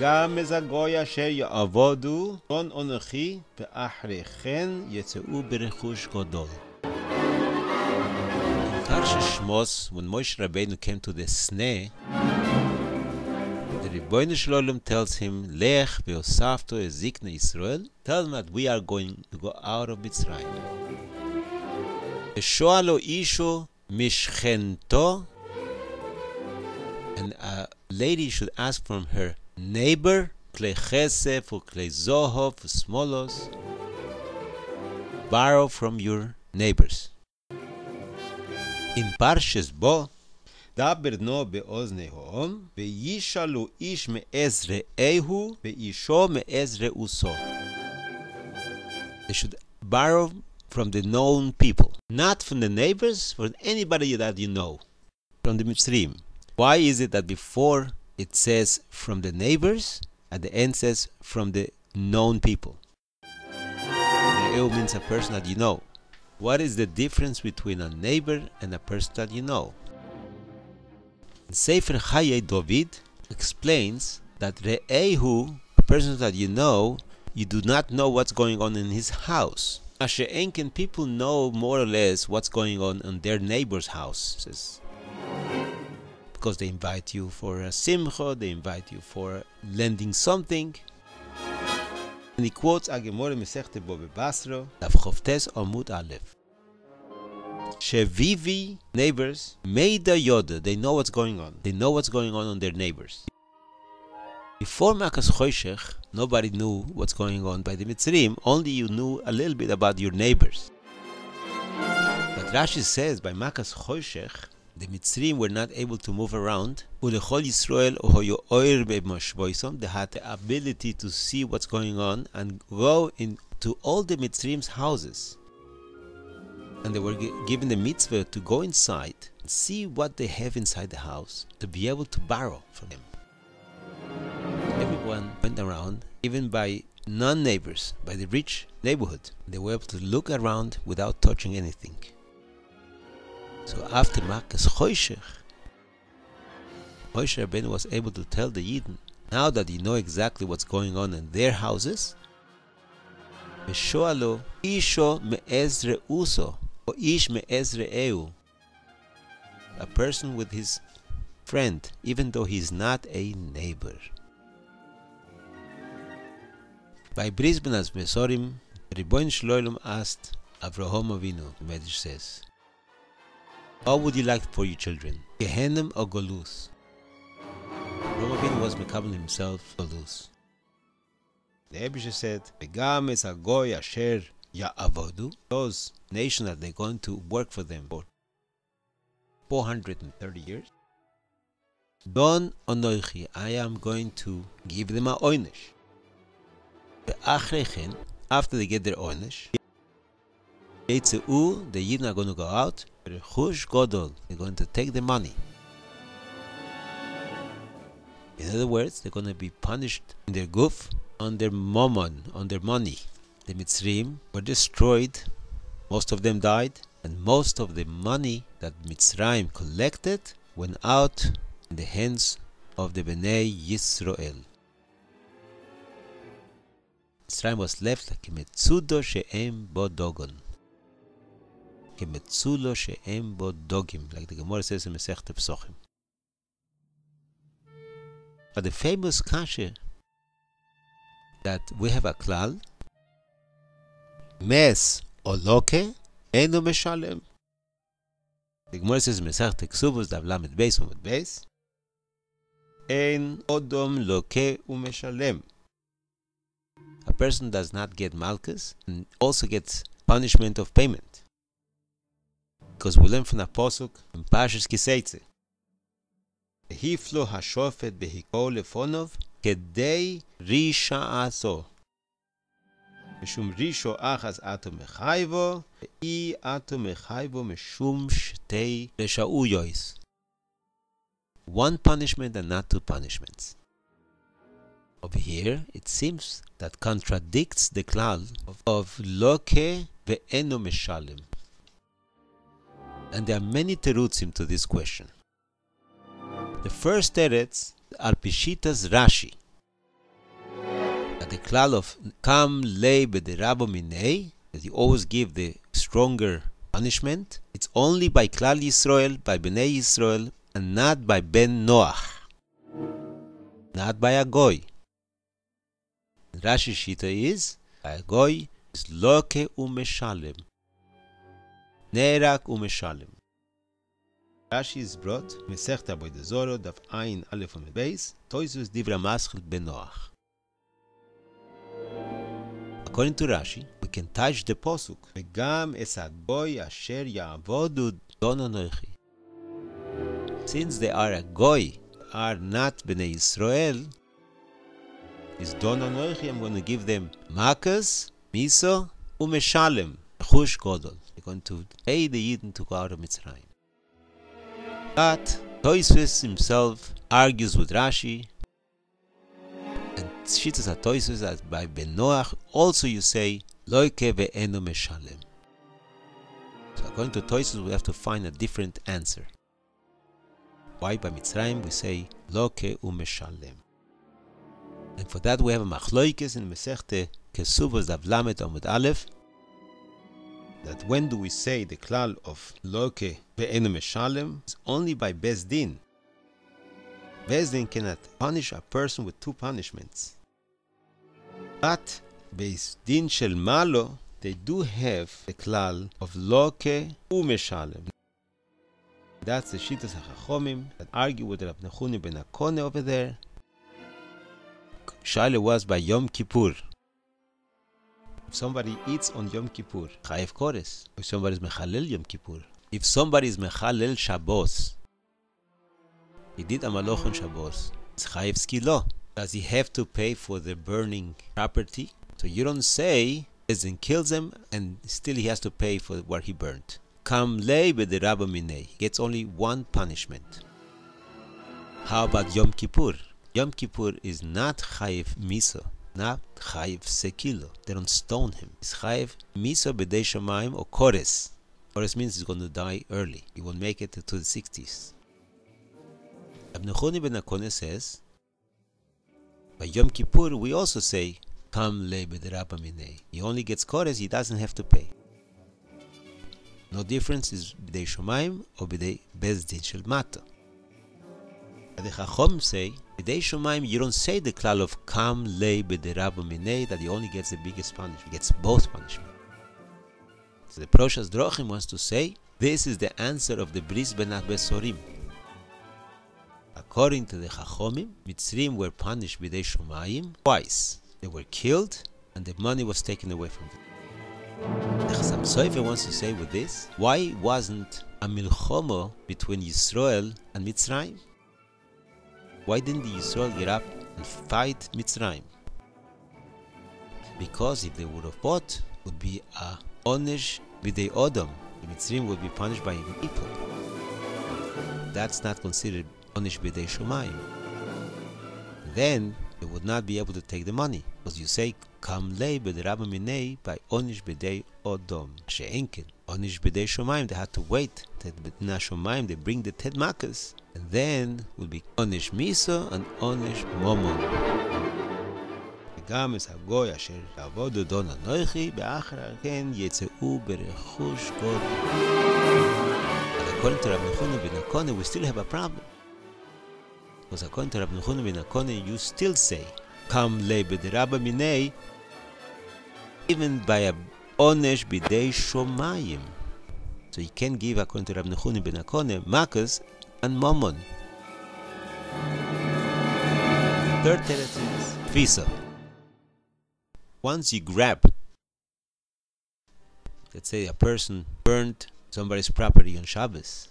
וגם מזגוי אשר יעבודו צאן אנוכי ואחרי כן יצאו ברכוש גדול. In Parshat Shmos, when Moshe Rabbeinu came to the sneh, the Rebbeinu tells him, Lech ve'osafto ezikne Israel, tell them that we are going to go out of Mitzrayim. Shoalo isho mishchento, and a lady should ask from her neighbor, klei chesef or klei zohov smolos, borrow from your neighbors. In Parshas Bo, דבר נו באוזניהם, וישאלו איש מעז רעהו, ואישו מעז רעוסו. They should borrow from the known people, not from the neighbors, from anybody that you know, from the Mitzrim. Why is it that before it says from the neighbors, at the end says from the known people? Ra'eu means a person that you know. What is the difference between a neighbor and a person that you know? Sefer Chayei David explains that Re'ehu, a person that you know, you do not know what's going on in his house. Asher Enken, people know more or less what's going on in their neighbor's house. Because they invite you for a simcha, they invite you for lending something. And he quotes a Gemara Masechta Bo Bebasro, Daf Choftes Amud Aleph. Shevivi, neighbors, Meida Yoda, they know what's going on. They know what's going on their neighbors. Before Makas Choshech, nobody knew what's going on by the Mitzrim, only you knew a little bit about your neighbors. But Rashi says by Makas Choshech, the Mitzrim were not able to move around. Ulechol Yisrael ohoyo oir be'moshboisom, they had the ability to see what's going on and go into all the Mitzrim's houses. And they were given the mitzvah to go inside and see what they have inside the house, to be able to borrow from them. Everyone went around, even by non-neighbors, by the rich neighborhood. They were able to look around without touching anything. So after Makas Choshech, Moshe Rabbeinu was able to tell the Yidden, now that you know exactly what's going on in their houses, Veshoalo isho me'ez re'uso, or ish me'ez re'eu, a person with his friend, even though he's not a neighbor. By Brisbane as Mesorim, Rebbeinu Shloilem asked Avraham Avinu, the Medrash says, what would you like for your children, Gehenim or Golus? Avraham Avinu was mekabel himself Golus. The Ebesher said, Begam es agoy asher ya'avodu, those nations that they're going to work for them for 430 years. Don onoichi, I am going to give them a oynish. Be'achrechen, after they get their oynish, Yitzeu, the Yidden are going to go out, Rechush Godol, they're going to take the money. In other words, they're going to be punished in their guf, on their mammon, on their money. The Mitzrim were destroyed, most of them died, and most of the money that Mitzrayim collected went out in the hands of the Bnei Yisrael. Mitzrayim was left like a metzudo she'em bo dogon. Kemetzulo she'em bo dogim, like the Gemara says in Masechta Pesachim. But the famous kasha that we have a klal, mes or loke, eino meshalem. The Gemara says in Masechta K'suvos Daf Lamed Beis Amud Beis, ein odom loke umeshalem. A person does not get malchus and also gets punishment of payment. Because we learn from the Pasuk in Parshas Kiseitze. Hiflo hashofet behiko lefonov kedei risha'aso. Mishum risho achas ato mechayvo, ve'i ato mechayvo mishum shtei resha'uyois. One punishment and not two punishments. Over here, it seems that contradicts the klal of loke ve'eno meshalem. And there are many terutzim to this question. The first teretz are Pishitas Rashi. But the klal of kam lei b'deraba minei, that you always give the stronger punishment, it's only by klal Yisrael, by Bnei Yisrael, and not by ben Noach, not by a goy. Rashi shita is, by a goy is loka u'meshalem, nerak u'meshalem. Rashi is brought, Mesechta Avodah Zorah, Daf Ayin Aleph Amud Beis, Toisus Divra Maschil ben Noach. According to Rashi, we can touch the posuk, Vegam es hagoy asher ya'avodu don anochi. Since they are a goy, are not Bnei Israel, is don anochi, I'm going to give them makas, miso, u'meshalem, chush godol. They're going to pay the Yidden to go out of Mitzrayim. But Tofes himself argues with Rashi, and Shitas HaTofes that by Ben Noach also you say Locke ואינו משלם. So according to Tofes we have to find a different answer. Why by Mitzrayim we say Locke u'Meshalem? And for that we have a machloikes in Mesechta Kesuvos Daf Lamed Amud Aleph, that when do we say the klal of Locke ואינו משלם is only by Beis Din. Beis Din cannot punish a person with two punishments. But Beis Din shel Malo, they do have the klal of Locke u'Meshalem. That's the Shitas HaChachomim that argue with Rab נחוניה ben הקנה over there. Shaila was by Yom Kippur. If somebody eats on Yom Kippur, chayev kores. If somebody is mechalel Yom Kippur. If somebody is mechalel Shabbos, he did amaloch on Shabbos, it's chayev skilo. Does he have to pay for the burning property? So you don't say, as in kills him, and still he has to pay for what he burnt. Kam lei b'deraba minei. He gets only one punishment. How about Yom Kippur? Yom Kippur is not chayev miso, not chayev sekilo. They don't stone him. It's chayev miso b'dei shamim or kores. Kores means he's going to die early. He won't make it to the 60s. Rab נחוניה ben הקנה says, by Yom Kippur we also say, Kam lei b'deraba minei. He only gets kores, he doesn't have to pay. No difference is b'dei shamim or b'dei Beis Din shel Mato. The Chachom say, B'dei Shamim, you don't say the klal of Kam lei b'deraba minei, that he only gets the biggest punishment. He gets both punishment. So the Pashas Drachim wants to say, this is the answer of the Bris Benat Besorim. According to the Chachomim, Mitzrim were punished b'dei Shamayim twice. They were killed, and the money was taken away from them. The Chasam Sofer wants to say with this, why wasn't a milchama between Yisrael and Mitzrayim? Why didn't the Yisrael get up and fight Mitzrayim? Because if they would have fought, it would be a onesh b'dei Odom. The Mitzrayim would be punished by people. That's not considered onesh b'dei Shamayim. Then they would not be able to take the money, because you say Kam lei b'deraba minei by onesh b'dei Odom. She'enken onesh b'dei Shamayim, they had to wait that b'dei Shamayim they bring the 10 makas, and then will be onesh miso and onesh momon. וגם es hagoy asher ya'avodu don anochi be'achar ken yetzeu berechush godel. But according to Rab נחוניה ben הקנה, we still have a problem. Because according to Rab נחוניה ben הקנה, you still say Kam lei b'deraba minei, even by a onesh b'dei shomayim. So you can give, according to Rab נחוניה ben הקנה, makas and mammon. Third tenet is tfisa. Once you grab, let's say a person burned somebody's property on Shabbos,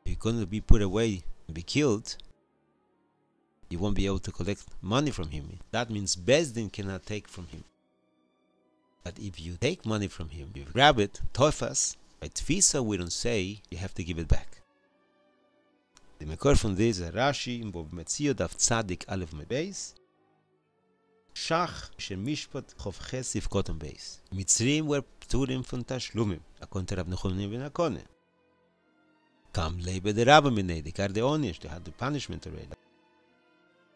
you're going to be put away and be killed, you won't be able to collect money from him. That means Beis Din cannot take from him. But if you take money from him, you grab it, tofes, by tfisa we don't say you have to give it back. The makor from this is Rashi in Metzio Daf Tzadik Aleph Amud Beis. Shach shemishpat chovches sifkotam beis. Mitzrim were pturim from tashlumim, according to Rab נחוניה ben הקנה. Kam lei b'deraba minei, they got the onesh, they had the punishment already.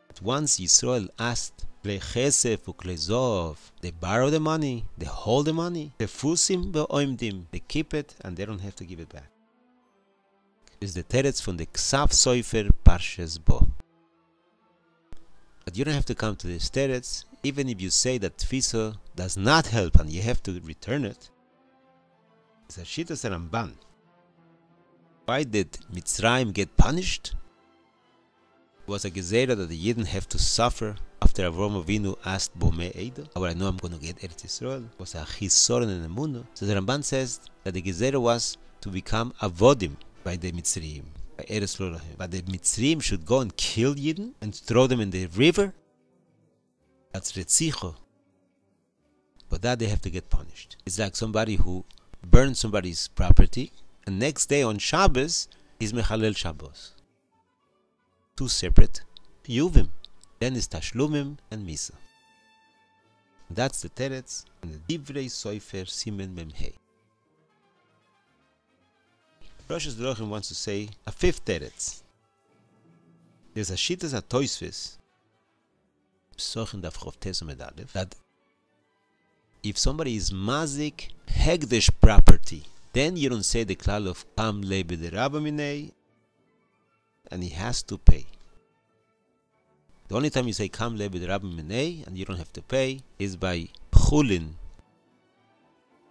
But once Yisrael asked כלי כסף וכלי זוב. They borrow the money, they hold the money. תפוסים ועומדים. They keep it and they don't have to give it back. Is the teretz from the Ksav Sofer Parshas Bo. But you don't have to come to this teretz, even if you say that tfisa does not help and you have to return it. It's a shittas Ramban. Why did Mitzrayim get punished? It was a gezerah that the Yidden have to suffer after Avram Avinu asked Bomei Eido. But I know I'm going to get Eretz Yisrael. It was a chisoron and emunah. So the Ramban says that the gezerah was to become avodim by the Mitzrayim, by Eretz Lorahim. But the Mitzrayim should go and kill Yidden and throw them in the river. That's Wretzicha. But that they have to get punished. It's like somebody who burns somebody's property and next day on Shabbos is Mechalel Shabbos. Two separate חיובים. Then is Tashlumim and Misa. That's the teretz and the Divrei Sofer Simen Memhei. Rosh Dorochim wants to say a fifth teretz. There's a shittas a Tofes that if somebody is mazik hegdesh property, then you don't say the klal of kam le b'deraba minei, and he has to pay. The only time you say kam le b'deraba minei and you don't have to pay is by chulin,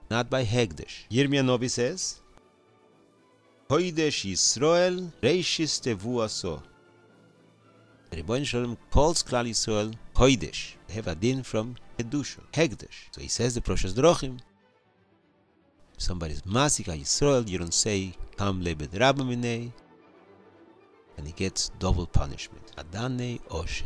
not by hegdesh. Yirmiyah Novi says, Kodesh Yisrael reishis tevu aso. The Rebbeinu Shalom calls Klal Yisrael Kodesh. They have a din from Kedusha, Hekdesh. So he says the Pashas Drachim. If somebody is Masika Yisrael, you don't say Kam le b'deraba minei, and he gets double punishment. Adane Osher.